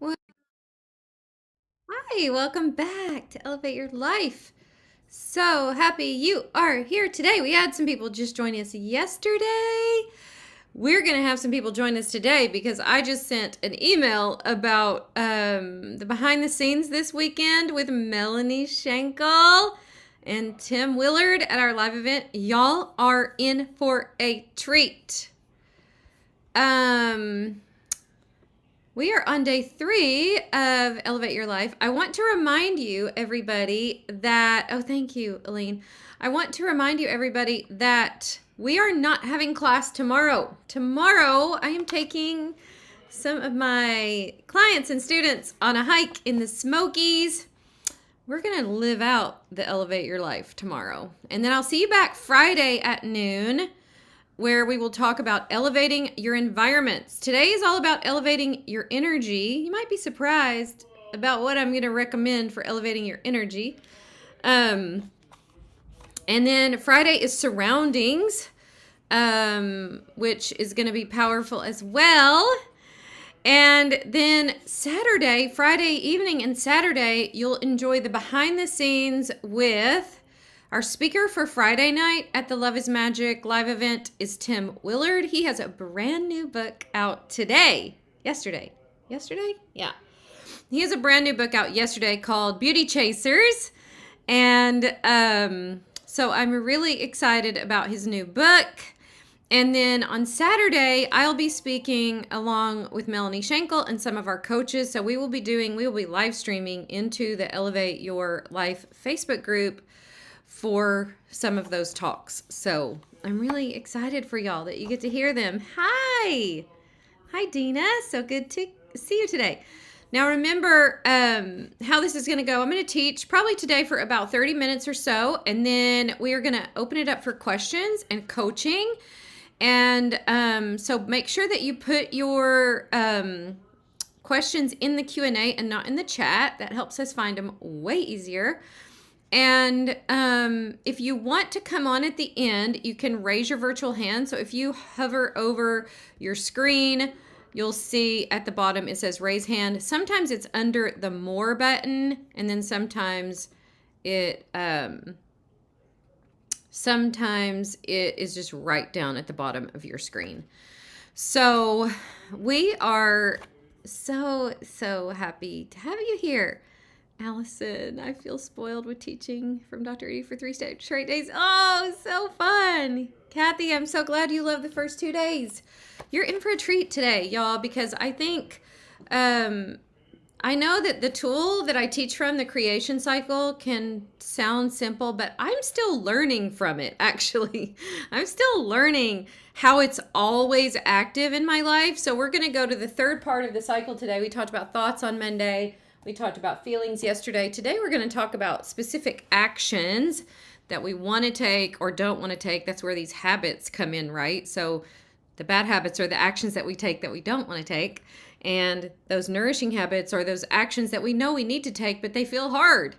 Well, hi, welcome back to Elevate Your Life. So happy you are here today. We had some people just join us yesterday. We're going to have some people join us today because I just sent an email about the behind the scenes this weekend with Melanie Schenkel and Tim Willard at our live event. Y'all are in for a treat. We are on day 3 of Elevate Your Life. I want to remind you, everybody, that, oh, thank you, Aline. I want to remind you, everybody, that we are not having class tomorrow. Tomorrow, I am taking some of my clients and students on a hike in the Smokies. We're going to live out the Elevate Your Life tomorrow. And then I'll see you back Friday at noon, where we will talk about elevating your environments. Today is all about elevating your energy. You might be surprised about what I'm going to recommend for elevating your energy. And then Friday is surroundings, which is going to be powerful as well. And then Saturday, Friday evening and Saturday, you'll enjoy the behind the scenes with our speaker for Friday night at the Love is Magic live event is Tim Willard. He has a brand new book out today. Yesterday? Yeah. He has a brand new book out yesterday called Beauty Chasers. And so I'm really excited about his new book. And then on Saturday, I'll be speaking along with Melanie Schenkel and some of our coaches. So we will be live streaming into the Elevate Your Life Facebook group for some of those talks. So I'm really excited for y'all that you get to hear them. Hi, Dina. So good to see you today. Now remember how this is going to go. I'm going to teach probably today for about 30 minutes or so, and then we are going to open it up for questions and coaching. And so make sure that you put your questions in the Q&A and not in the chat. That helps us find them way easier. And if you want to come on at the end, you can raise your virtual hand. So if you hover over your screen, you'll see at the bottom it says raise hand. Sometimes it's under the more button, and then sometimes it is just right down at the bottom of your screen. So we are so happy to have you here. Allison, I feel spoiled with teaching from Dr. Edie for 3 straight days. Oh, so fun. Kathy, I'm so glad you loved the first 2 days. You're in for a treat today, y'all, because I think, I know that the tool that I teach from, the creation cycle, can sound simple, but I'm still learning from it, actually. I'm still learning how it's always active in my life. So we're going to go to the 3rd part of the cycle today. We talked about thoughts on Monday. We talked about feelings yesterday. Today we're going to talk about specific actions that we want to take or don't want to take. That's where these habits come in, right? So the bad habits are the actions that we take that we don't want to take. And those nourishing habits are those actions that we know we need to take, but they feel hard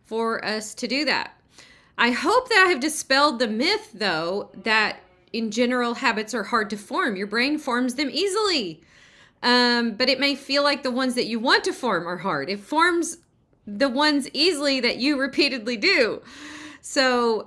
for us to do that. I hope that I have dispelled the myth, though, that in general habits are hard to form. Your brain forms them easily. But it may feel like the ones that you want to form are hard. It forms the ones easily that you repeatedly do. So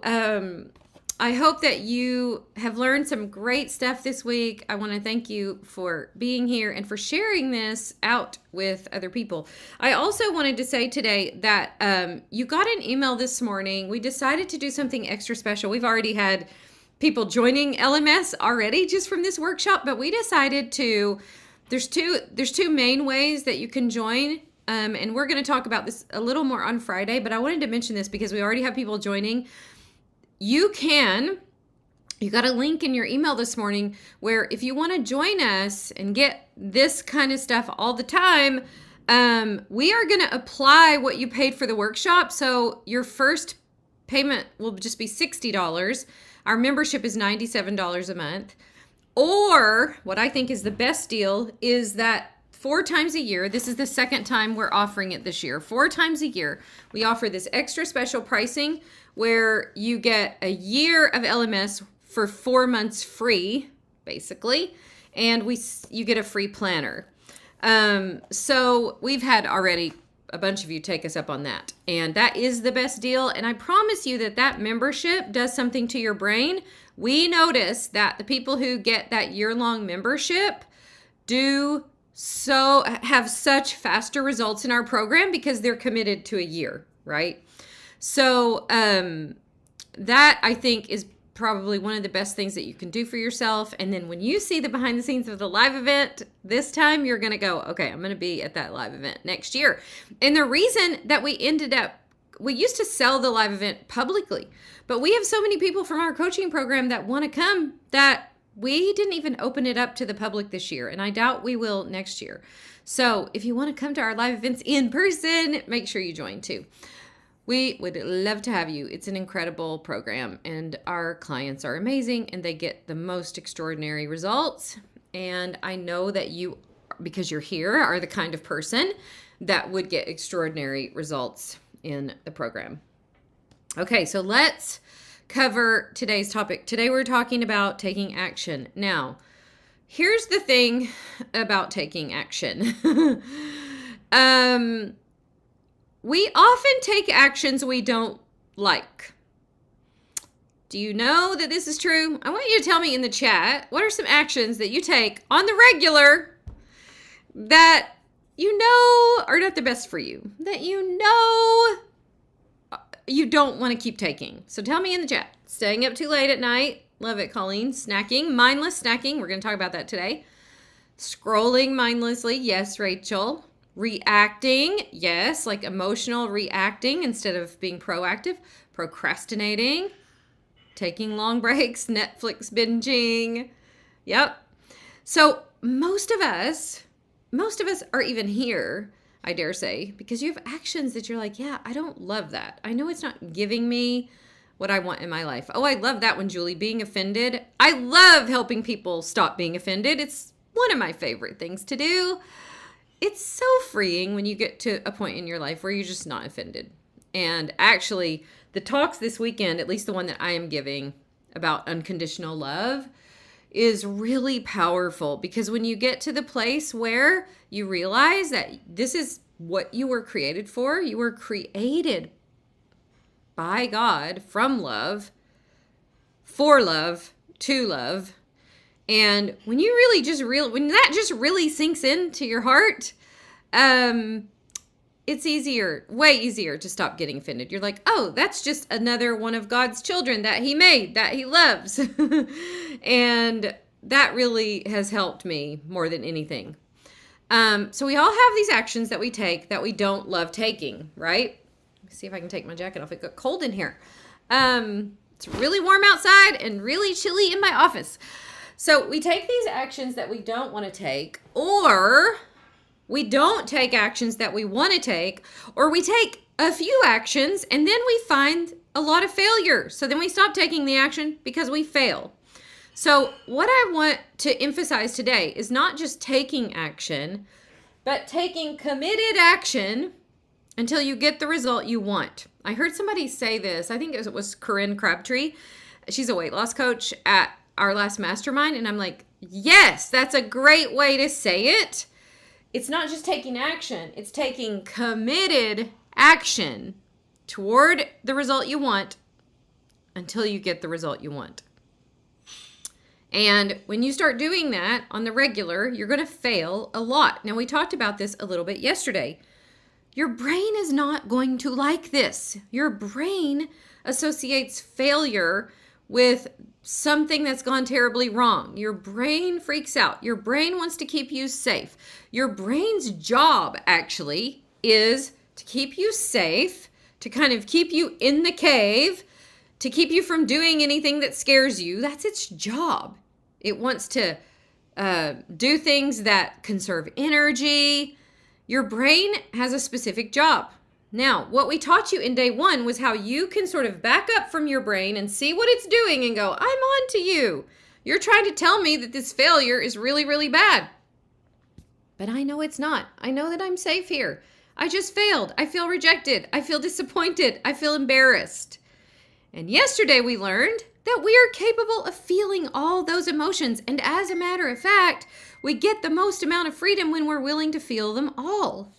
I hope that you have learned some great stuff this week. I want to thank you for being here and for sharing this out with other people. I also wanted to say today that you got an email this morning. We decided to do something extra special. We've already had people joining LMS already just from this workshop, but we decided to... There's two main ways that you can join, and we're going to talk about this a little more on Friday, but I wanted to mention this because we already have people joining. You got a link in your email this morning where if you want to join us and get this kind of stuff all the time, we are going to apply what you paid for the workshop. So your first payment will just be $60. Our membership is $97 a month. Or what I think is the best deal is that 4 times a year, this is the 2nd time we're offering it this year, 4 times a year, we offer this extra special pricing where you get a year of LMS for 4 months free, basically, and you get a free planner. So we've had already a bunch of you take us up on that. And that is the best deal. And I promise you that that membership does something to your brain. We notice that the people who get that year-long membership have such faster results in our program because they're committed to a year, right? So that I think is probably one of the best things that you can do for yourself. And then when you see the behind the scenes of the live event this time, you're going to go, okay, I'm going to be at that live event next year. And the reason that we used to sell the live event publicly, but we have so many people from our coaching program that want to come that we didn't even open it up to the public this year. And I doubt we will next year. So if you want to come to our live events in person, make sure you join too. We would love to have you. It's an incredible program and our clients are amazing and they get the most extraordinary results. And I know that you, because you're here, are the kind of person that would get extraordinary results in the program. Okay, so let's cover today's topic. Today we're talking about taking action. Now, here's the thing about taking action. We often take actions we don't like. Do you know that this is true? I want you to tell me in the chat, what are some actions that you take on the regular that you know are not the best for you, that you know you don't want to keep taking? So tell me in the chat. Staying up too late at night. Love it, Colleen. Snacking, mindless snacking. We're going to talk about that today. Scrolling mindlessly. Yes, Rachel. Reacting, yes, like emotional reacting instead of being proactive. Procrastinating, taking long breaks, Netflix binging. Yep. So most of us are even here, I dare say, because you have actions that you're like, yeah, I don't love that. I know it's not giving me what I want in my life. Oh, I love that one, Julie, being offended. I love helping people stop being offended. It's one of my favorite things to do. It's so freeing when you get to a point in your life where you're just not offended. And actually, the talks this weekend, at least the one that I am giving about unconditional love, is really powerful because when you get to the place where you realize that this is what you were created for, you were created by God from love, for love, to love. And when you really when that just really sinks into your heart, it's way easier to stop getting offended. You're like, oh, that's just another one of God's children that he made, that he loves. And that really has helped me more than anything. So we all have these actions that we take that we don't love taking, right? Let me see if I can take my jacket off. It got cold in here. It's really warm outside and really chilly in my office. So we take these actions that we don't want to take, or we don't take actions that we want to take, or we take a few actions and then we find a lot of failure. So then we stop taking the action because we fail. So what I want to emphasize today is not just taking action, but taking committed action until you get the result you want. I heard somebody say this. I think it was Corinne Crabtree. She's a weight loss coach at our last mastermind. And I'm like, yes, that's a great way to say it. It's not just taking action. It's taking committed action toward the result you want until you get the result you want. And when you start doing that on the regular, you're going to fail a lot. Now, we talked about this a little bit yesterday. Your brain is not going to like this. Your brain associates failure with something that's gone terribly wrong. Your brain freaks out. Your brain wants to keep you safe. Your brain's job actually is to keep you safe, to kind of keep you in the cave, to keep you from doing anything that scares you. That's its job. It wants to do things that conserve energy. Your brain has a specific job. Now, what we taught you in day one was how you can sort of back up from your brain and see what it's doing and go, I'm on to you. You're trying to tell me that this failure is really, really bad. But I know it's not. I know that I'm safe here. I just failed. I feel rejected. I feel disappointed. I feel embarrassed. And yesterday we learned that we are capable of feeling all those emotions. And as a matter of fact, we get the most amount of freedom when we're willing to feel them all.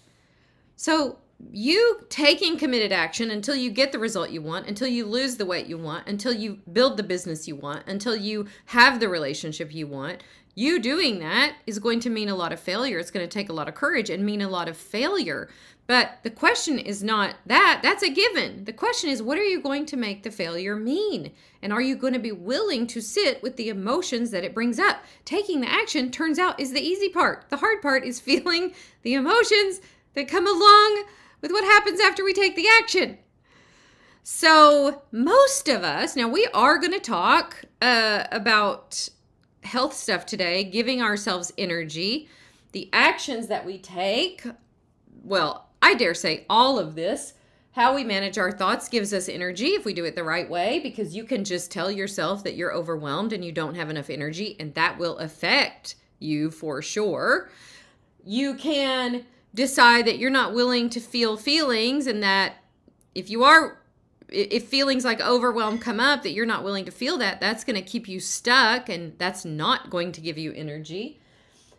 So you taking committed action until you get the result you want, until you lose the weight you want, until you build the business you want, until you have the relationship you want, you doing that is going to mean a lot of failure. It's going to take a lot of courage and mean a lot of failure. But the question is not that. That's a given. The question is, what are you going to make the failure mean? And are you going to be willing to sit with the emotions that it brings up? Taking the action, turns out, is the easy part. The hard part is feeling the emotions that come along with what happens after we take the action. So most of us, now we are going to talk about health stuff today, giving ourselves energy, the actions that we take. Well, I dare say all of this, how we manage our thoughts gives us energy if we do it the right way, because you can just tell yourself that you're overwhelmed and you don't have enough energy, and that will affect you for sure. You can decide that you're not willing to feel feelings, and that if feelings like overwhelm come up, that you're not willing to feel that, that's going to keep you stuck, and that's not going to give you energy.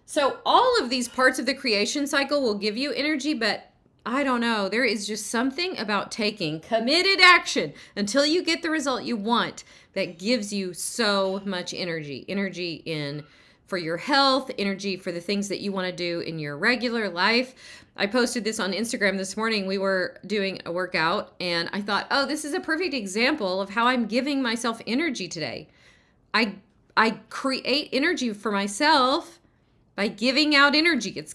So all of these parts of the creation cycle will give you energy, but I don't know, there is just something about taking committed action until you get the result you want that gives you so much energy. Energy for your health, energy for the things that you want to do in your regular life. I posted this on Instagram this morning. We were doing a workout and I thought, oh, this is a perfect example of how I'm giving myself energy today. I create energy for myself by giving out energy.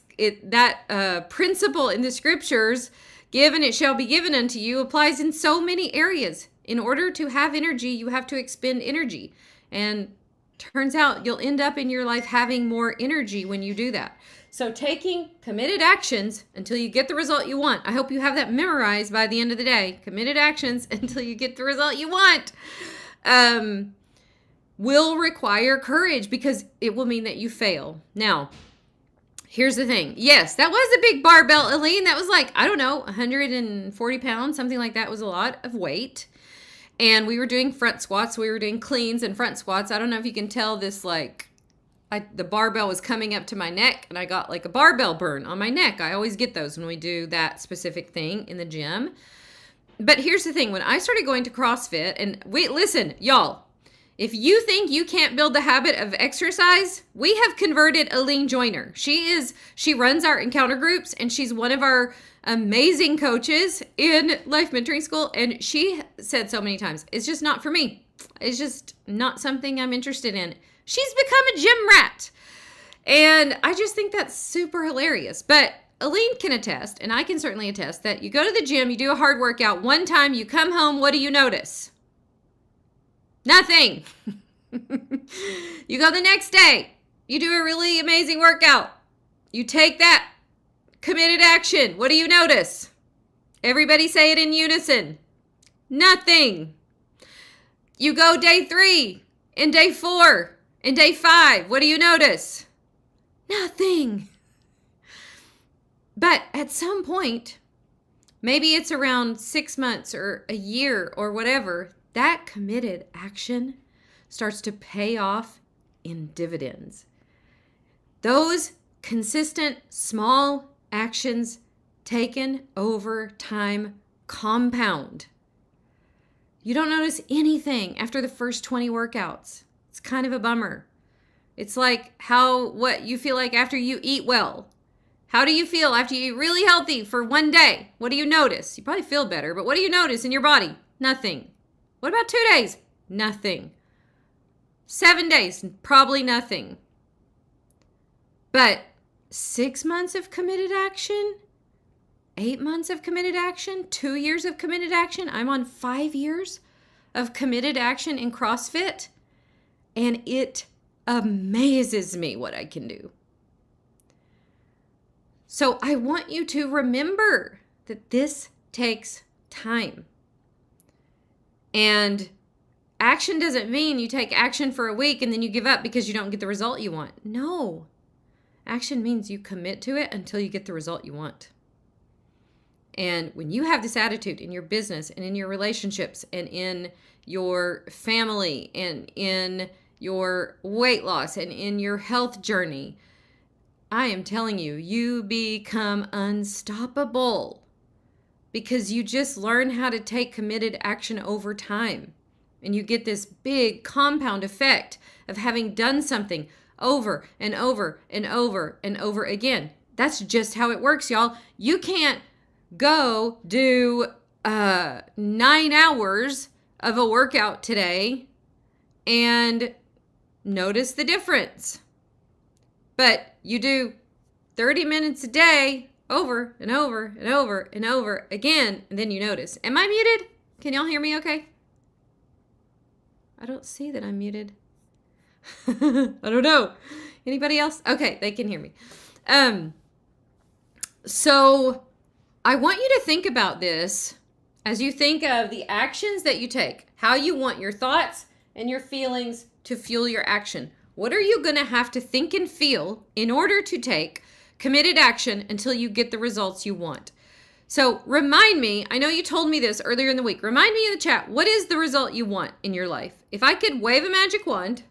That principle in the scriptures, give and it shall be given unto you, applies in so many areas. In order to have energy, you have to expend energy. And turns out you'll end up in your life having more energy when you do that. So taking committed actions until you get the result you want. I hope you have that memorized by the end of the day. Committed actions until you get the result you want. Will require courage because it will mean that you fail. Now, here's the thing. Yes, that was a big barbell, Aline. That was like, I don't know, 140 pounds, something like that was a lot of weight. And we were doing front squats. We were doing cleans and front squats. I don't know if you can tell this, the barbell was coming up to my neck and I got like a barbell burn on my neck. I always get those when we do that specific thing in the gym. But here's the thing. When I started going to CrossFit, and listen, y'all, if you think you can't build the habit of exercise, we have converted Aline Joyner. She runs our encounter groups and she's one of our amazing coaches in Life Mentoring School. And she said so many times, it's just not for me. It's just not something I'm interested in. She's become a gym rat. And I just think that's super hilarious. But Aline can attest, and I can certainly attest, that you go to the gym, you do a hard workout one time, you come home, what do you notice? Nothing. You go the next day, you do a really amazing workout. You take that committed action. What do you notice? Everybody say it in unison. Nothing. You go day 3 and day 4 and day 5. What do you notice? Nothing. But at some point, maybe it's around 6 months or a year or whatever, that committed action starts to pay off in dividends. Those consistent small actions taken over time compound. You don't notice anything after the first 20 workouts. It's kind of a bummer. It's like what you feel like after you eat well. How do you feel after you eat really healthy for one day? What do you notice? You probably feel better, but what do you notice in your body? Nothing. What about 2 days? Nothing. 7 days? Probably nothing. But 6 months of committed action? 8 months of committed action? 2 years of committed action? I'm on 5 years of committed action in CrossFit, and it amazes me what I can do. So I want you to remember that this takes time. And action doesn't mean you take action for a week and then you give up because you don't get the result you want. No. Action means you commit to it until you get the result you want. And when you have this attitude in your business and in your relationships and in your family and in your weight loss and in your health journey, I am telling you, you become unstoppable because you just learn how to take committed action over time. And you get this big compound effect of having done something over and over and over and over again. That's just how it works, y'all. You can't go do 9 hours of a workout today and notice the difference. But you do 30 minutes a day over and over and over and over again, and then you notice. Am I muted? Can y'all hear me okay? I don't see that I'm muted. I don't know. Anybody else? Okay, they can hear me. So I want you to think about this as you think of the actions that you take, how you want your thoughts and your feelings to fuel your action. What are you going to have to think and feel in order to take committed action until you get the results you want? So remind me, I know you told me this earlier in the week, remind me in the chat, what is the result you want in your life? If I could wave a magic wand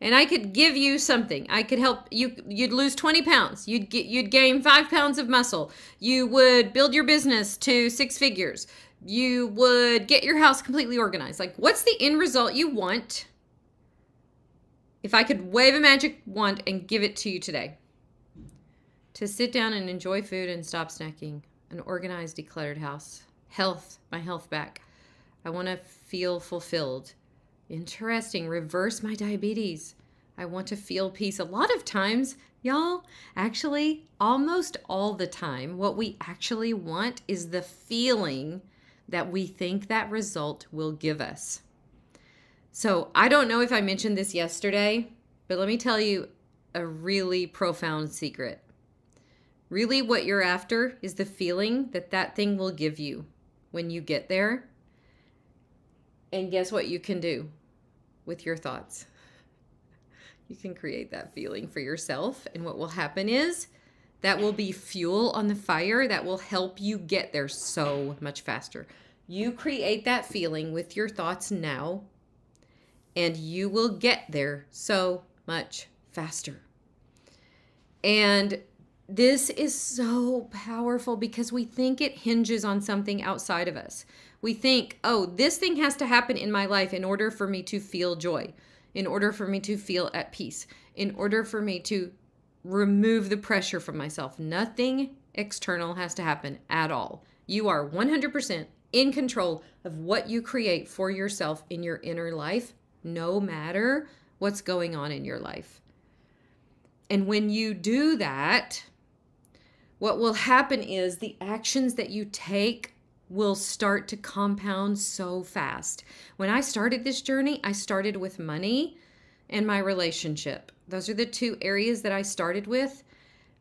and I could give you something, I could help you, you'd lose 20 pounds, you'd gain 5 pounds of muscle, you would build your business to 6 figures, you would get your house completely organized. Like, what's the end result you want if I could wave a magic wand and give it to you today? To sit down and enjoy food and stop snacking. An organized, decluttered house. Health, my health back. I want to feel fulfilled. Interesting, reverse my diabetes. I want to feel peace. A lot of times, y'all, actually, almost all the time, what we actually want is the feeling that we think that result will give us. So I don't know if I mentioned this yesterday, but let me tell you a really profound secret. Really what you're after is the feeling that that thing will give you when you get there. And guess what you can do with your thoughts? You can create that feeling for yourself. And what will happen is that will be fuel on the fire that will help you get there so much faster. You create that feeling with your thoughts now, and you will get there so much faster. And this is so powerful because we think it hinges on something outside of us. We think, oh, this thing has to happen in my life in order for me to feel joy, in order for me to feel at peace, in order for me to remove the pressure from myself. Nothing external has to happen at all. You are 100% in control of what you create for yourself in your inner life, no matter what's going on in your life. And when you do that, what will happen is the actions that you take will start to compound so fast. When I started this journey, I started with money and my relationship. Those are the 2 areas that I started with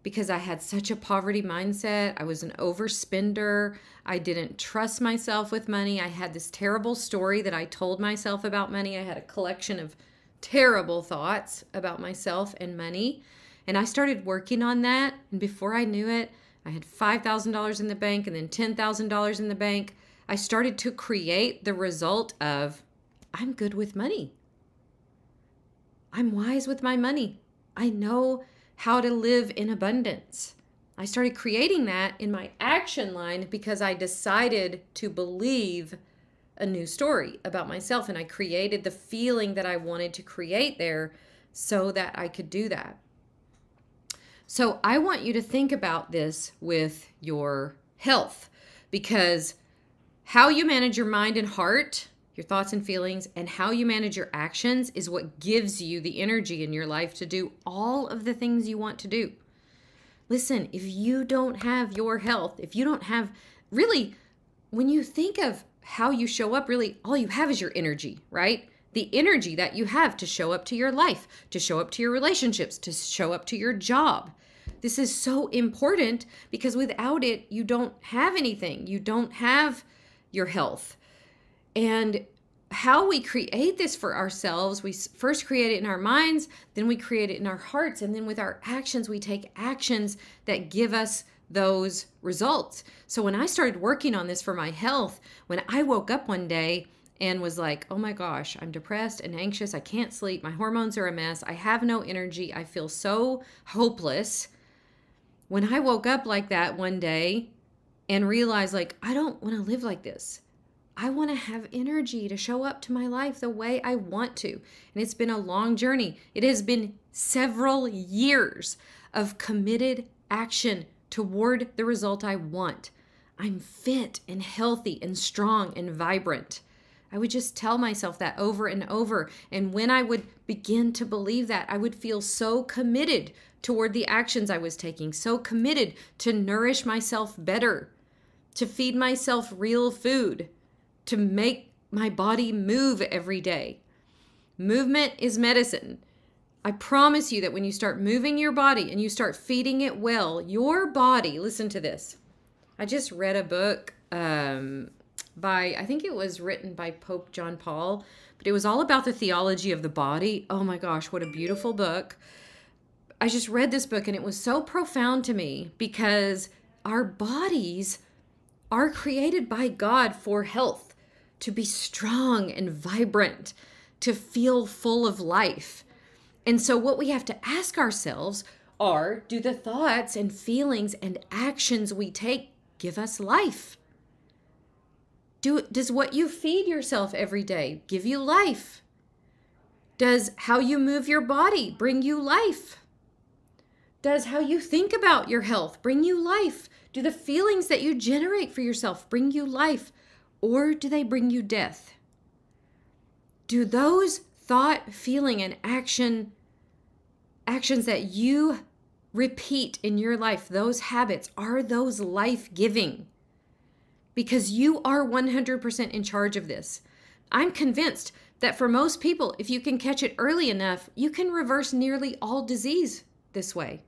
because I had such a poverty mindset. I was an overspender. I didn't trust myself with money. I had this terrible story that I told myself about money. I had a collection of terrible thoughts about myself and money. And I started working on that. And before I knew it, I had $5,000 in the bank and then $10,000 in the bank. I started to create the result of, I'm good with money. I'm wise with my money. I know how to live in abundance. I started creating that in my action line because I decided to believe a new story about myself. And I created the feeling that I wanted to create there so that I could do that. So I want you to think about this with your health, because how you manage your mind and heart, your thoughts and feelings, and how you manage your actions is what gives you the energy in your life to do all of the things you want to do. Listen, if you don't have your health, if you don't have, really, when you think of how you show up, really all you have is your energy, right? The energy that you have to show up to your life, to show up to your relationships, to show up to your job. This is so important because without it, you don't have anything. You don't have your health. And how we create this for ourselves, we first create it in our minds, then we create it in our hearts, and then with our actions, we take actions that give us those results. So when I started working on this for my health, when I woke up one day and was like, oh my gosh, I'm depressed and anxious. I can't sleep. My hormones are a mess. I have no energy. I feel so hopeless. When I woke up like that one day and realized, like, I don't want to live like this. I want to have energy to show up to my life the way I want to. And it's been a long journey. It has been several years of committed action toward the result I want. I'm fit and healthy and strong and vibrant. I would just tell myself that over and over. And when I would begin to believe that, I would feel so committed toward the actions I was taking, so committed to nourish myself better, to feed myself real food, to make my body move every day. Movement is medicine. I promise you that when you start moving your body and you start feeding it well, your body, listen to this. I just read a book I think it was written by Pope John Paul, but it was all about the theology of the body. Oh my gosh, what a beautiful book. I just read this book and it was so profound to me because our bodies are created by God for health, to be strong and vibrant, to feel full of life. And so what we have to ask ourselves are, do the thoughts and feelings and actions we take give us life? Does what you feed yourself every day give you life? Does how you move your body bring you life? Does how you think about your health bring you life? Do the feelings that you generate for yourself bring you life? Or do they bring you death? Do those thought, feeling, and actions that you repeat in your life, those habits, are those life-giving? Because you are 100% in charge of this. I'm convinced that for most people, if you can catch it early enough, you can reverse nearly all disease this way.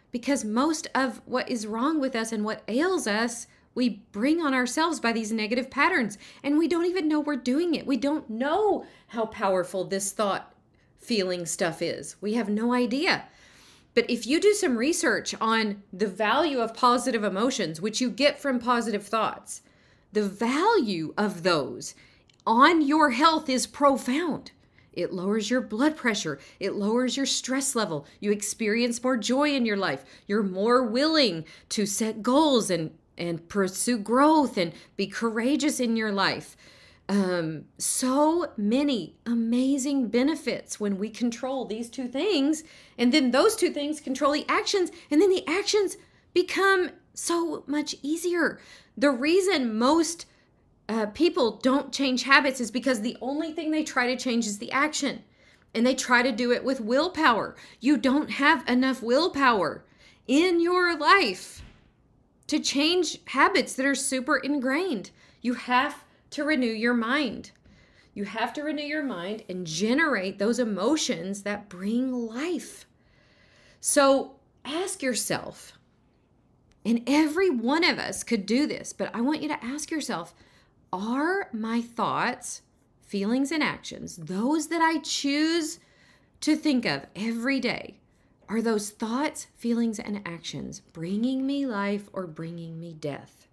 Because most of what is wrong with us and what ails us, we bring on ourselves by these negative patterns, and we don't even know we're doing it. We don't know how powerful this thought, feeling stuff is. We have no idea. But if you do some research on the value of positive emotions, which you get from positive thoughts, the value of those on your health is profound. It lowers your blood pressure. It lowers your stress level. You experience more joy in your life. You're more willing to set goals and pursue growth and be courageous in your life. So many amazing benefits when we control these two things, and then those two things control the actions, and then the actions become so much easier. The reason most people don't change habits is because the only thing they try to change is the action, and they try to do it with willpower. You don't have enough willpower in your life to change habits that are super ingrained. You have to renew your mind. You have to renew your mind and generate those emotions that bring life. So ask yourself, and every one of us could do this, but I want you to ask yourself, are my thoughts, feelings, and actions, those that I choose to think of every day, are those thoughts, feelings, and actions bringing me life or bringing me death?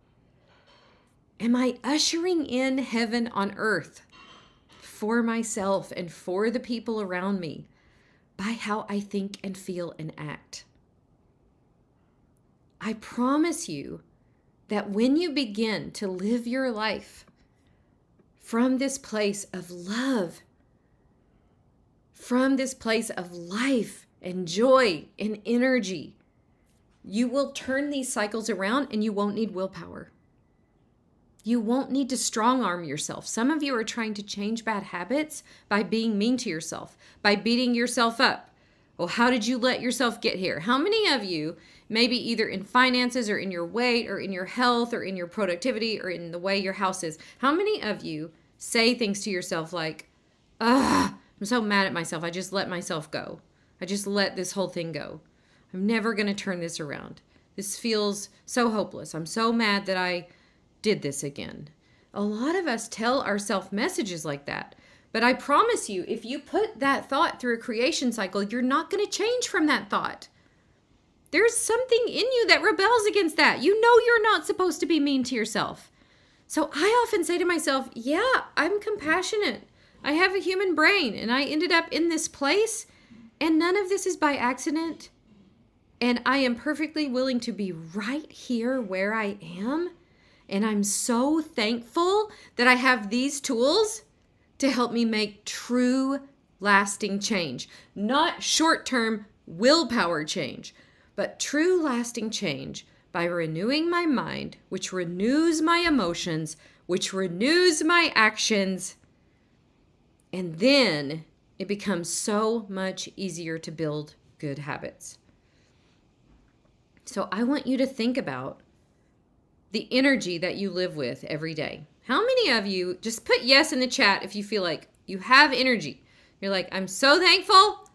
Am I ushering in heaven on earth for myself and for the people around me by how I think and feel and act? I promise you that when you begin to live your life from this place of love, from this place of life and joy and energy, you will turn these cycles around and you won't need willpower. You won't need to strong arm yourself. Some of you are trying to change bad habits by being mean to yourself, by beating yourself up. Well, how did you let yourself get here? How many of you, maybe either in finances or in your weight or in your health or in your productivity or in the way your house is, how many of you say things to yourself like, I'm so mad at myself. I just let myself go. I just let this whole thing go. I'm never going to turn this around. This feels so hopeless. I'm so mad that I did this again. A lot of us tell ourselves messages like that. But I promise you, if you put that thought through a creation cycle, you're not going to change from that thought. there's something in you that rebels against that. You know you're not supposed to be mean to yourself. So I often say to myself, yeah, I'm compassionate. I have a human brain, and I ended up in this place, and none of this is by accident. And I am perfectly willing to be right here where I am. And I'm so thankful that I have these tools to help me make true, lasting change. Not short-term willpower change, but true, lasting change by renewing my mind, which renews my emotions, which renews my actions. And then it becomes so much easier to build good habits. So I want you to think about the energy that you live with every day. How many of you, just put yes in the chat if you feel like you have energy. You're like, I'm so thankful.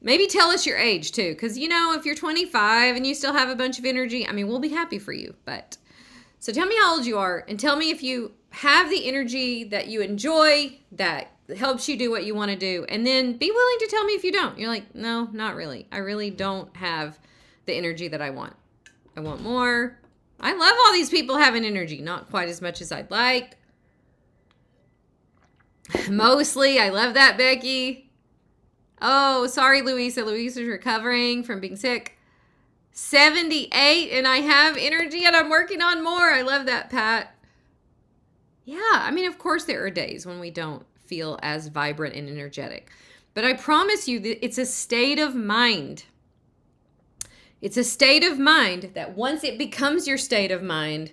Maybe tell us your age too, because you know, if you're 25 and you still have a bunch of energy, I mean, we'll be happy for you. But so tell me how old you are, and tell me if you have the energy that you enjoy, that helps you do what you want to do, and then be willing to tell me if you don't. You're like, no, not really. I really don't have the energy that I want. I want more. I love all these people having energy, not quite as much as I'd like. Mostly, I love that, Becky. Oh, sorry, Louisa. Louisa's recovering from being sick. 78, and I have energy, and I'm working on more. I love that, Pat. Yeah, I mean, of course there are days when we don't feel as vibrant and energetic. But I promise you that it's a state of mind. It's a state of mind that once it becomes your state of mind,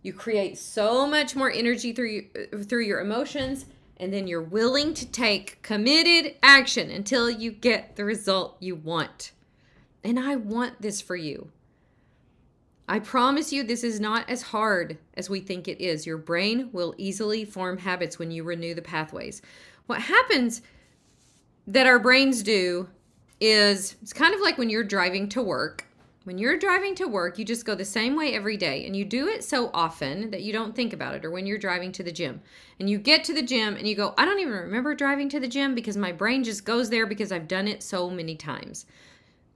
you create so much more energy through your emotions, and then you're willing to take committed action until you get the result you want. And I want this for you. I promise you this is not as hard as we think it is. Your brain will easily form habits when you renew the pathways. What happens that our brains do is, it's kind of like when you're driving to work. When you're driving to work, you just go the same way every day, and you do it so often that you don't think about it. Or when you're driving to the gym, and you get to the gym and you go, I don't even remember driving to the gym because my brain just goes there because I've done it so many times.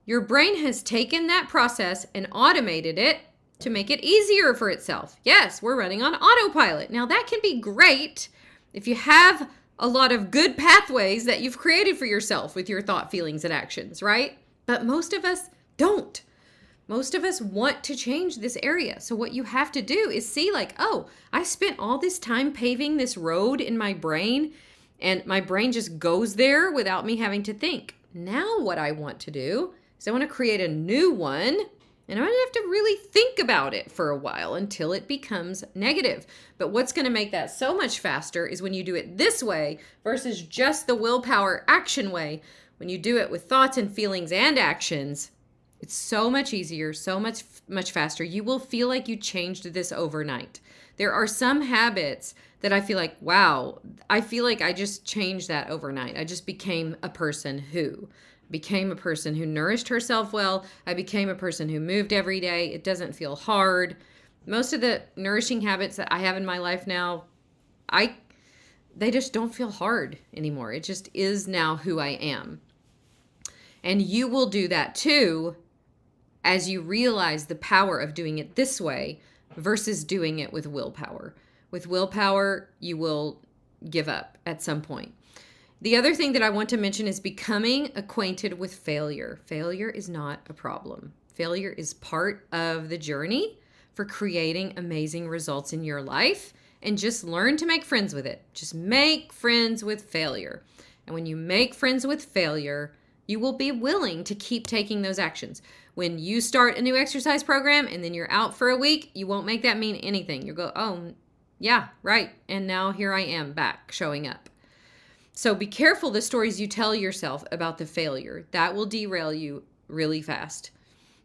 Your brain has taken that process and automated it to make it easier for itself. Yes, we're running on autopilot. Now that can be great if you have a lot of good pathways that you've created for yourself with your thought, feelings, and actions, right? But most of us don't. Most of us want to change this area. So what you have to do is see like, oh, I spent all this time paving this road in my brain, and my brain just goes there without me having to think. Now what I want to do is I want to create a new one, and I'm going to have to really think about it for a while until it becomes negative. But what's going to make that so much faster is when you do it this way versus just the willpower action way. When you do it with thoughts and feelings and actions, it's so much easier, so much faster. You will feel like you changed this overnight. There are some habits that I feel like, wow, I feel like I just changed that overnight. I just became a person who nourished herself well. I became a person who moved every day. It doesn't feel hard. Most of the nourishing habits that I have in my life now, they just don't feel hard anymore. It just is now who I am. And you will do that too as you realize the power of doing it this way versus doing it with willpower. With willpower, you will give up at some point. The other thing that I want to mention is becoming acquainted with failure. Failure is not a problem. Failure is part of the journey for creating amazing results in your life, and just learn to make friends with it. Just make friends with failure. And when you make friends with failure, you will be willing to keep taking those actions. When you start a new exercise program and then you're out for a week, you won't make that mean anything. You'll go, oh, yeah, right. And now here I am back showing up. So be careful the stories you tell yourself about the failure. That will derail you really fast.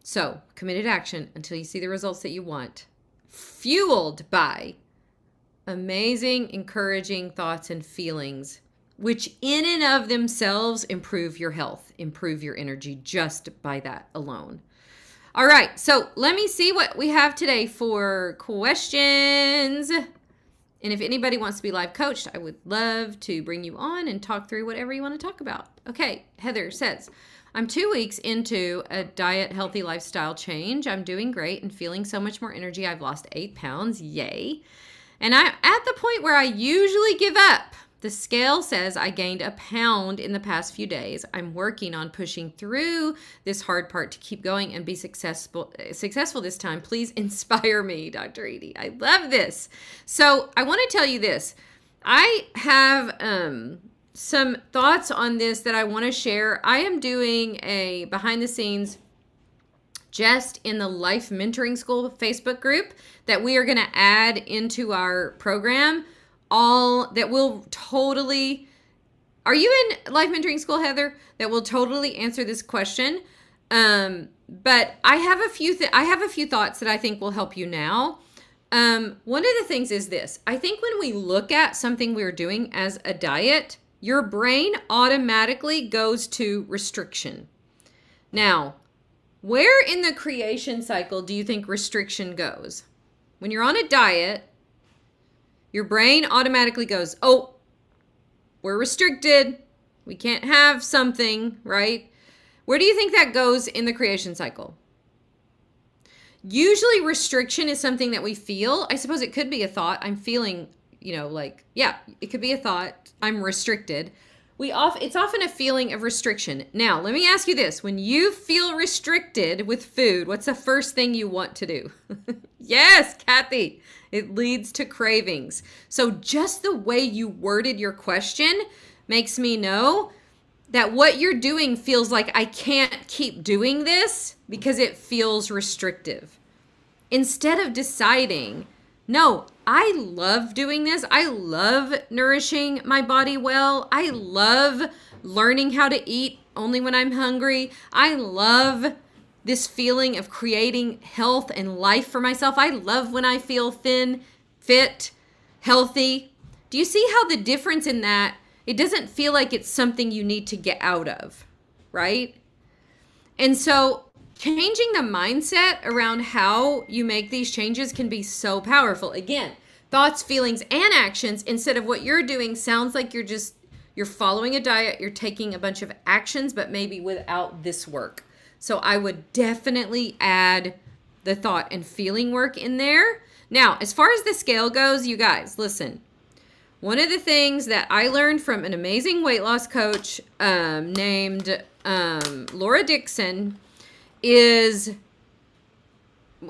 So committed action until you see the results that you want, fueled by amazing, encouraging thoughts and feelings, which in and of themselves improve your health, improve your energy just by that alone. All right, so let me see what we have today for questions. And if anybody wants to be live coached, I would love to bring you on and talk through whatever you want to talk about. Okay, Heather says, I'm 2 weeks into a diet, healthy lifestyle change. I'm doing great and feeling so much more energy. I've lost 8 pounds. Yay. And I'm at the point where I usually give up. The scale says I gained a pound in the past few days. I'm working on pushing through this hard part to keep going and be successful this time. Please inspire me, Dr. Edie. I love this. So I want to tell you this. I have some thoughts on this that I want to share. I am doing a behind the scenes just in the Life Mentoring School Facebook group that we are going to add into our program. All that will totally, are you in Life Mentoring School, Heather? That will totally answer this question. But I have a few thoughts that I think will help you now. One of the things is this. I think when we look at something we're doing as a diet, your brain automatically goes to restriction. Now, where in the creation cycle do you think restriction goes? When you're on a diet, your brain automatically goes, oh, we're restricted. We can't have something, right? Where do you think that goes in the creation cycle? Usually restriction is something that we feel. I suppose it could be a thought. I'm feeling, yeah, it could be a thought. I'm restricted. It's often a feeling of restriction. Now, let me ask you this. When you feel restricted with food, what's the first thing you want to do? Yes, Kathy. It leads to cravings. So just the way you worded your question makes me know that what you're doing feels like I can't keep doing this because it feels restrictive. Instead of deciding, no, I love doing this. I love nourishing my body well. I love learning how to eat only when I'm hungry. I love this feeling of creating health and life for myself. I love when I feel thin, fit, healthy. Do you see how the difference in that, it doesn't feel like it's something you need to get out of, right? And so changing the mindset around how you make these changes can be so powerful. Again, thoughts, feelings, and actions, instead of what you're doing sounds like you're following a diet, you're taking a bunch of actions, but maybe without this work. So I would definitely add the thought and feeling work in there. Now, as far as the scale goes, you guys, listen. One of the things that I learned from an amazing weight loss coach named Laura Dixon is,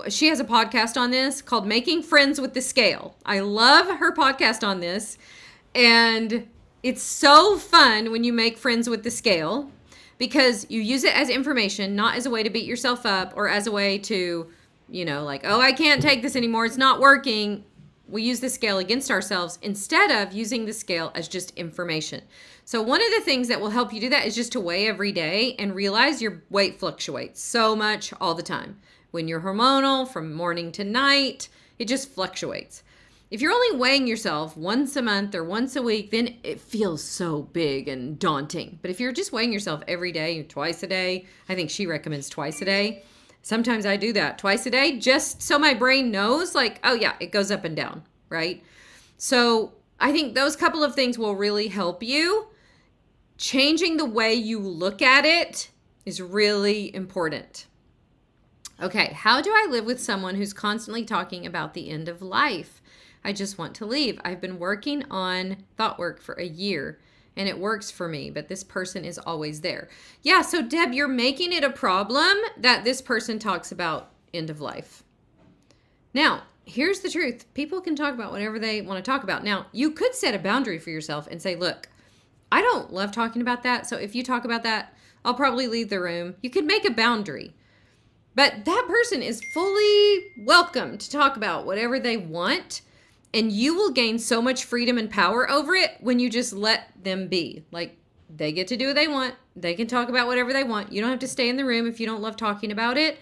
she has a podcast on this called Making Friends with the Scale. I love her podcast on this. And it's so fun when you make friends with the scale, because you use it as information, not as a way to beat yourself up or as a way to, oh, I can't take this anymore. It's not working. We use the scale against ourselves instead of using the scale as just information. So one of the things that will help you do that is just to weigh every day and realize your weight fluctuates so much all the time. When you're hormonal, from morning to night, it just fluctuates. If you're only weighing yourself once a month or once a week, then it feels so big and daunting. But if you're just weighing yourself every day, twice a day, I think she recommends twice a day. Sometimes I do that twice a day just so my brain knows, like, oh yeah, it goes up and down, right? So I think those couple of things will really help you. Changing the way you look at it is really important. Okay, how do I live with someone who's constantly talking about the end of life? I just want to leave. I've been working on thought work for a year and it works for me, but this person is always there. Yeah, so Deb, you're making it a problem that this person talks about end of life. Now, here's the truth. People can talk about whatever they want to talk about. Now, you could set a boundary for yourself and say, look, I don't love talking about that. So if you talk about that, I'll probably leave the room. You could make a boundary. But that person is fully welcome to talk about whatever they want. And you will gain so much freedom and power over it when you just let them be. Like, they get to do what they want. They can talk about whatever they want. You don't have to stay in the room if you don't love talking about it.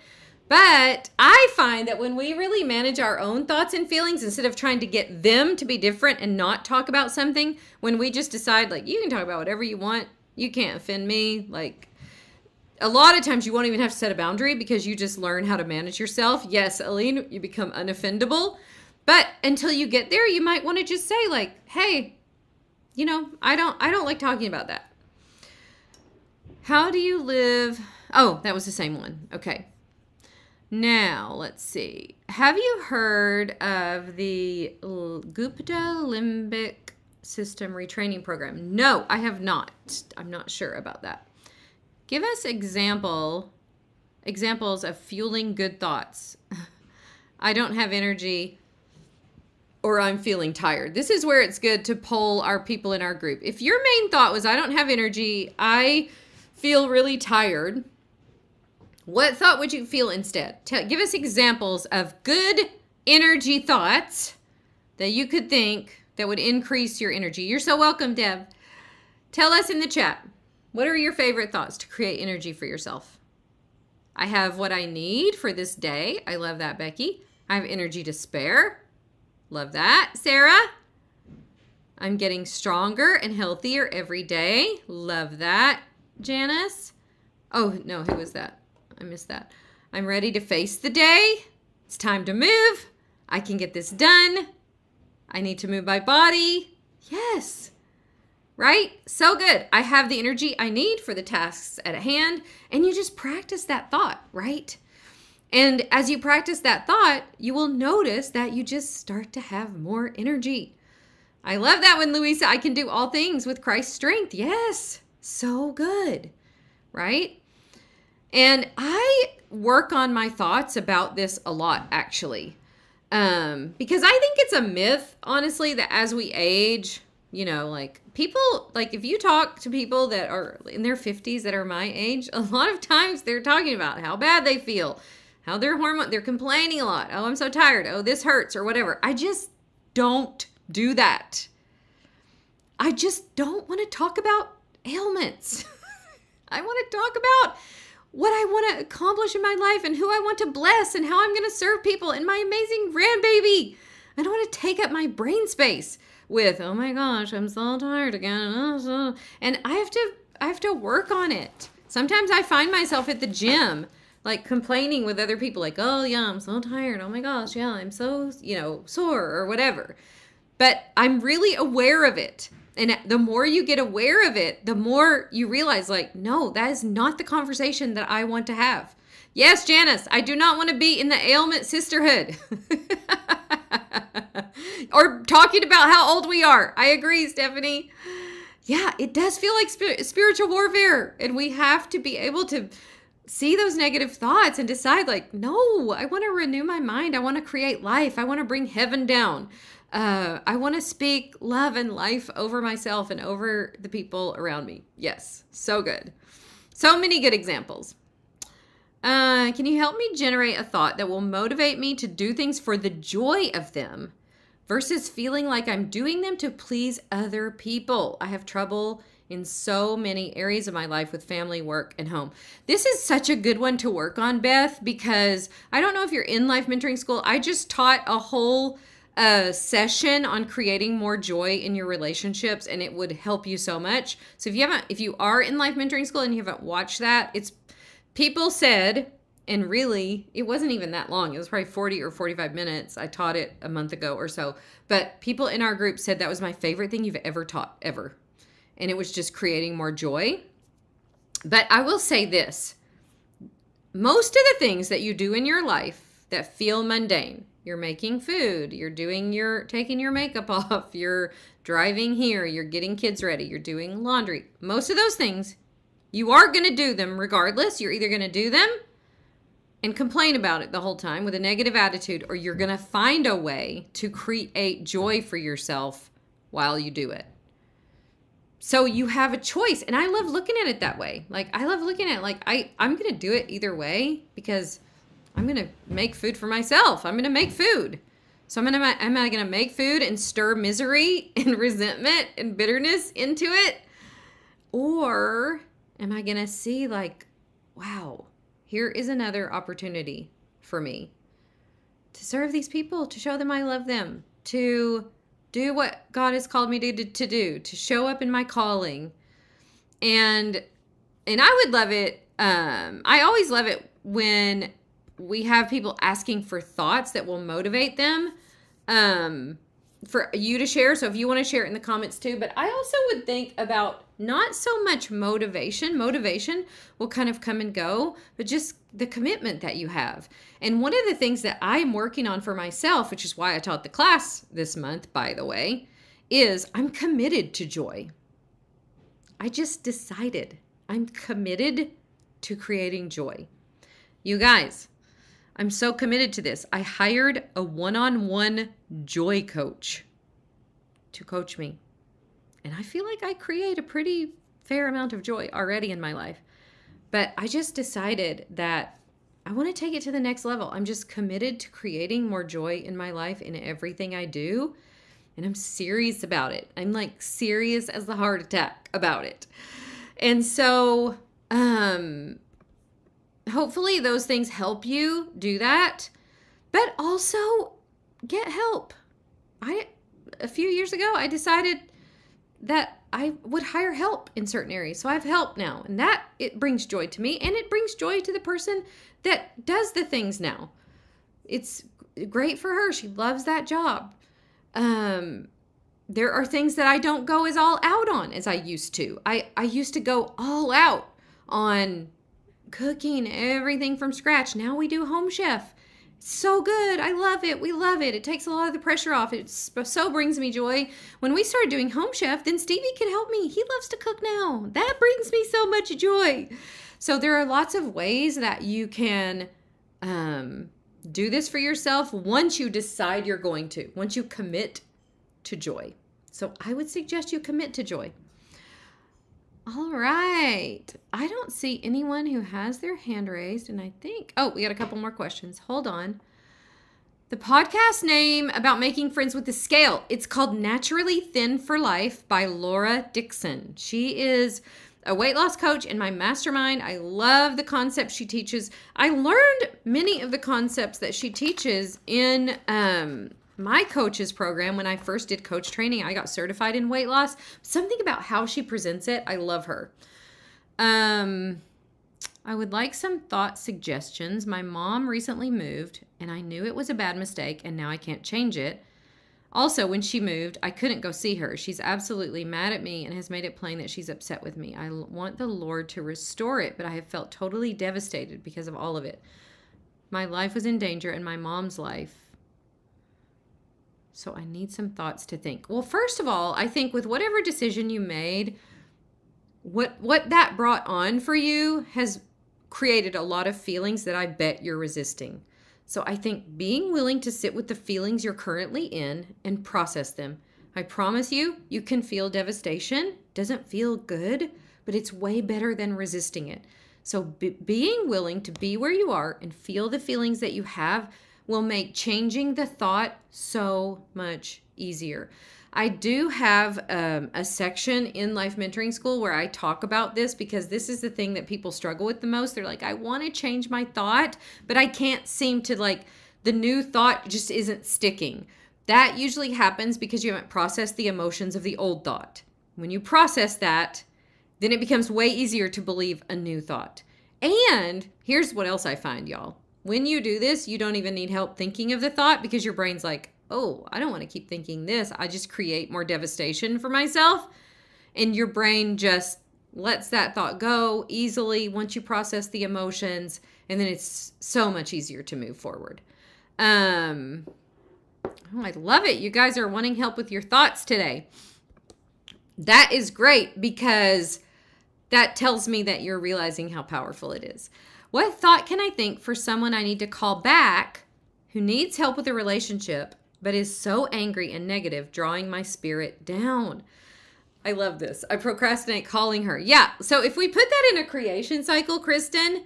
But I find that when we really manage our own thoughts and feelings, instead of trying to get them to be different and not talk about something, when we just decide, like, you can talk about whatever you want, you can't offend me. Like, a lot of times you won't even have to set a boundary because you just learn how to manage yourself. Yes, Aline, you become unoffendable. But until you get there, you might want to just say, like, hey, I don't like talking about that. How do you live? Oh, that was the same one. Okay. Now, let's see. Have you heard of the Gupta Limbic System Retraining Program? No, I have not. I'm not sure about that. Give us examples of fueling good thoughts. I don't have energy, or I'm feeling tired. This is where it's good to poll our people in our group. If your main thought was, I don't have energy, I feel really tired, what thought would you feel instead? Give us examples of good energy thoughts that you could think that would increase your energy. You're so welcome, Deb. Tell us in the chat, what are your favorite thoughts to create energy for yourself? I have what I need for this day. I love that, Becky. I have energy to spare. Love that, Sarah. I'm getting stronger and healthier every day. Love that, Janice. Oh, no, who was that? I missed that. I'm ready to face the day. It's time to move. I can get this done. I need to move my body. Yes. Right? So good. I have the energy I need for the tasks at hand. And you just practice that thought, right? And as you practice that thought, you will notice that you just start to have more energy. I love that one, Louisa. I can do all things with Christ's strength. Yes. So good. Right? And I work on my thoughts about this a lot, actually. Because I think it's a myth, honestly, that as we age, you know, like people, like if you talk to people that are in their 50s that are my age, a lot of times they're talking about how bad they feel, how they're complaining a lot. Oh, I'm so tired. Oh, this hurts or whatever. I just don't do that. I just don't want to talk about ailments. I want to talk about what I want to accomplish in my life and who I want to bless and how I'm going to serve people and my amazing grandbaby. I don't want to take up my brain space with, oh my gosh, I'm so tired again. And I have to work on it. Sometimes I find myself at the gym, like complaining with other people, like, oh yeah, I'm so tired. Oh my gosh, yeah, I'm so, sore or whatever. But I'm really aware of it. And the more you get aware of it, the more you realize, like, no, that is not the conversation that I want to have. Yes, Janice, I do not want to be in the ailment sisterhood. Or talking about how old we are. I agree, Stephanie. Yeah, it does feel like spiritual warfare. And we have to be able to see those negative thoughts and decide, like, no, I want to renew my mind. I want to create life. I want to bring heaven down. I want to speak love and life over myself and over the people around me. Yes, so good. So many good examples. Can you help me generate a thought that will motivate me to do things for the joy of them versus feeling like I'm doing them to please other people? I have trouble in so many areas of my life with family, work, and home. This is such a good one to work on, Beth, because I don't know if you're in Life Mentoring School. I just taught a whole session on creating more joy in your relationships, and it would help you so much. So if you are in Life Mentoring School and you haven't watched that, people said, and really it wasn't even that long, it was probably 40 or 45 minutes. I taught it a month ago or so, but people in our group said that was my favorite thing you've ever taught, ever. And it was just creating more joy. But I will say this, most of the things that you do in your life that feel mundane, you're making food, you're taking your makeup off, you're driving here, you're getting kids ready, you're doing laundry. Most of those things, you are going to do them regardless. You're either going to do them and complain about it the whole time with a negative attitude, or you're going to find a way to create joy for yourself while you do it. So you have a choice. And I love looking at it that way. Like, I love looking at it like I'm going to do it either way because I'm going to make food for myself. I'm going to make food. So am I going to make food and stir misery and resentment and bitterness into it? Or am I going to see like, wow, here is another opportunity for me to serve these people, to show them I love them, to do what God has called me to do, to show up in my calling. And I would love it. I always love it when we have people asking for thoughts that will motivate them. for you to share. So if you want to share it in the comments too, but I also would think about not so much motivation. Motivation will kind of come and go, but just the commitment that you have. And one of the things that I'm working on for myself, which is why I taught the class this month, by the way, is I'm committed to joy. I just decided I'm committed to creating joy. You guys, I'm so committed to this. I hired a one-on-one joy coach to coach me. And I feel like I create a pretty fair amount of joy already in my life. But I just decided that I want to take it to the next level. I'm just committed to creating more joy in my life in everything I do. And I'm serious about it. I'm like serious as the heart attack about it. And so, hopefully those things help you do that, but also get help. A few years ago, I decided that I would hire help in certain areas. So I have help now, and that it brings joy to me, and it brings joy to the person that does the things now. It's great for her. She loves that job. There are things that I don't go as all out on as I used to. I used to go all out on cooking everything from scratch. Now we do Home Chef. It's so good. I love it. We love it. It takes a lot of the pressure off. It so brings me joy. When we started doing Home Chef, then Stevie could help me. He loves to cook now. That brings me so much joy. So there are lots of ways that you can do this for yourself once you decide you're going to, once you commit to joy. So I would suggest you commit to joy. All right. I don't see anyone who has their hand raised, and I think, oh, we got a couple more questions. Hold on. The podcast name about making friends with the scale, it's called Naturally Thin for Life by Laura Dixon. She is a weight loss coach in my mastermind. I love the concepts she teaches. I learned many of the concepts that she teaches in my coach's program. When I first did coach training, I got certified in weight loss. Something about how she presents it, I love her. I would like some thought suggestions. My mom recently moved, and I knew it was a bad mistake, and now I can't change it. Also, when she moved, I couldn't go see her. She's absolutely mad at me and has made it plain that she's upset with me. I want the Lord to restore it, but I have felt totally devastated because of all of it. My life was in danger, and my mom's life. So I need some thoughts to think. Well, first of all, I think with whatever decision you made, what that brought on for you has created a lot of feelings that I bet you're resisting. So I think being willing to sit with the feelings you're currently in and process them. I promise you, you can feel devastation. Doesn't feel good, but it's way better than resisting it. So being willing to be where you are and feel the feelings that you have will make changing the thought so much easier. I do have a section in Life Mentoring School where I talk about this, because this is the thing that people struggle with the most. They're like, I want to change my thought, but I can't seem to, like, the new thought just isn't sticking. That usually happens because you haven't processed the emotions of the old thought. When you process that, then it becomes way easier to believe a new thought. And here's what else I find, y'all. When you do this, you don't even need help thinking of the thought, because your brain's like, oh, I don't want to keep thinking this. I just create more devastation for myself. And your brain just lets that thought go easily once you process the emotions. And then it's so much easier to move forward. Oh, I love it. You guys are wanting help with your thoughts today. That is great, because that tells me that you're realizing how powerful it is. What thought can I think for someone I need to call back who needs help with a relationship but is so angry and negative, drawing my spirit down? I love this. I procrastinate calling her. Yeah, so if we put that in a creation cycle, Kristen,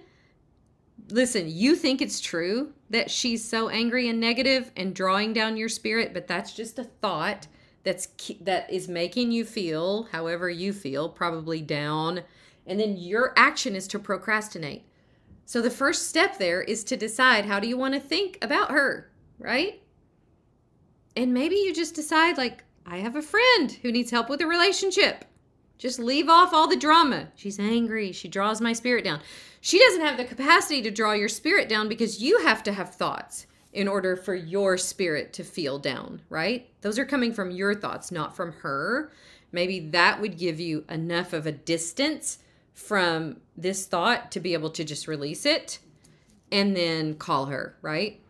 listen, you think it's true that she's so angry and negative and drawing down your spirit, but that's just a thought that is making you feel however you feel, probably down, and then your action is to procrastinate. So the first step there is to decide, how do you want to think about her, right? And maybe you just decide, like, I have a friend who needs help with a relationship. Just leave off all the drama. She's angry. She draws my spirit down. She doesn't have the capacity to draw your spirit down, because you have to have thoughts in order for your spirit to feel down, right? Those are coming from your thoughts, not from her. Maybe that would give you enough of a distance from this thought to be able to just release it and then call her, right?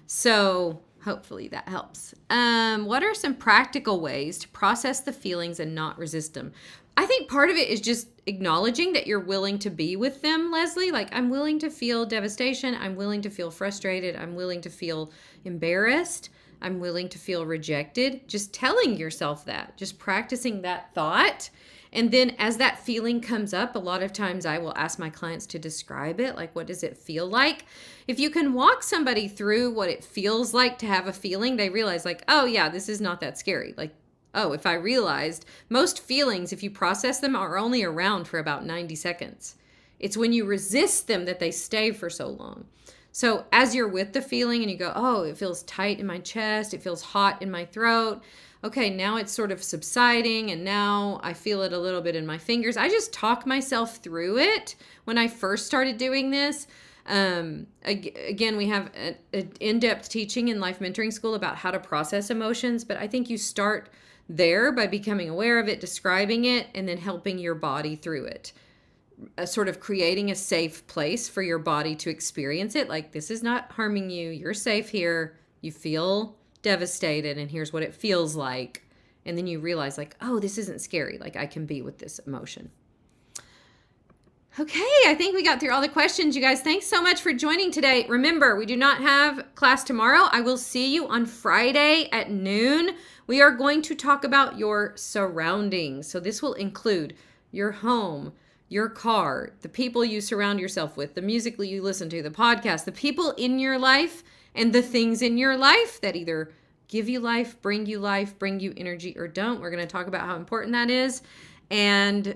So hopefully that helps. What are some practical ways to process the feelings and not resist them? I think part of it is just acknowledging that you're willing to be with them, Leslie. Like, I'm willing to feel devastation. I'm willing to feel frustrated. I'm willing to feel embarrassed. I'm willing to feel rejected. Just telling yourself that, just practicing that thought. And then as that feeling comes up, a lot of times I will ask my clients to describe it. Like, what does it feel like? If you can walk somebody through what it feels like to have a feeling, they realize like, oh yeah, this is not that scary. Like, oh, if I realized most feelings, if you process them, are only around for about 90 seconds. It's when you resist them that they stay for so long. So as you're with the feeling and you go, oh, it feels tight in my chest, it feels hot in my throat. Okay, now it's sort of subsiding and now I feel it a little bit in my fingers. I just talk myself through it when I first started doing this. Again, we have an in-depth teaching in Life Mentoring School about how to process emotions, but I think you start there by becoming aware of it, describing it, and then helping your body through it. Sort of creating a safe place for your body to experience it. Like, this is not harming you. You're safe here. You feel devastated, and here's what it feels like. And then you realize like, oh, this isn't scary. Like, I can be with this emotion. Okay, I think we got through all the questions, you guys. Thanks so much for joining today. Remember, we do not have class tomorrow. I will see you on Friday at noon. We are going to talk about your surroundings. So this will include your home, your car, the people you surround yourself with, the music you listen to, the podcast, the people in your life, and the things in your life that either give you life, bring you energy, or don't. We're going to talk about how important that is. And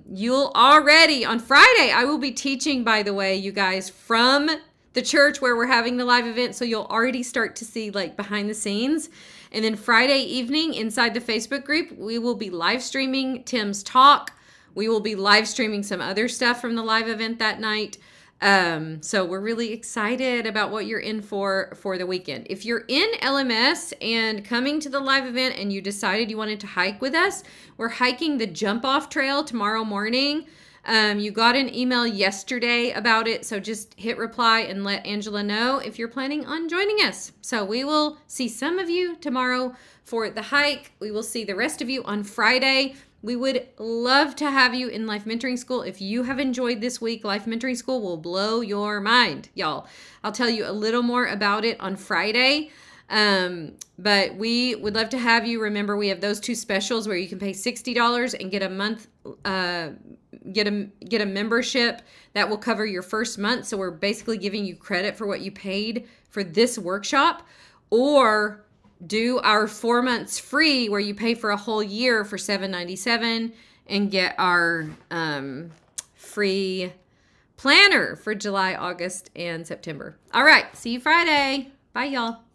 you'll already, on Friday, I will be teaching, by the way, you guys, from the church where we're having the live event. So you'll already start to see like behind the scenes. And then Friday evening inside the Facebook group, we will be live streaming Tim's talk. We will be live streaming some other stuff from the live event that night. So we're really excited about what you're in for the weekend. If you're in LMS and coming to the live event and you decided you wanted to hike with us, we're hiking the Jump Off Trail tomorrow morning. You got an email yesterday about it, so just hit reply and let Angela know if you're planning on joining us. So we will see some of you tomorrow for the hike. We will see the rest of you on Friday. We would love to have you in Life Mentoring School. If you have enjoyed this week, Life Mentoring School will blow your mind, y'all. I'll tell you a little more about it on Friday. But we would love to have you. Remember, we have those two specials where you can pay $60 and get a month, get a membership that will cover your first month. So we're basically giving you credit for what you paid for this workshop, or do our 4 months free where you pay for a whole year for $7.97 and get our free planner for July, August, and September. All right. See you Friday. Bye, y'all.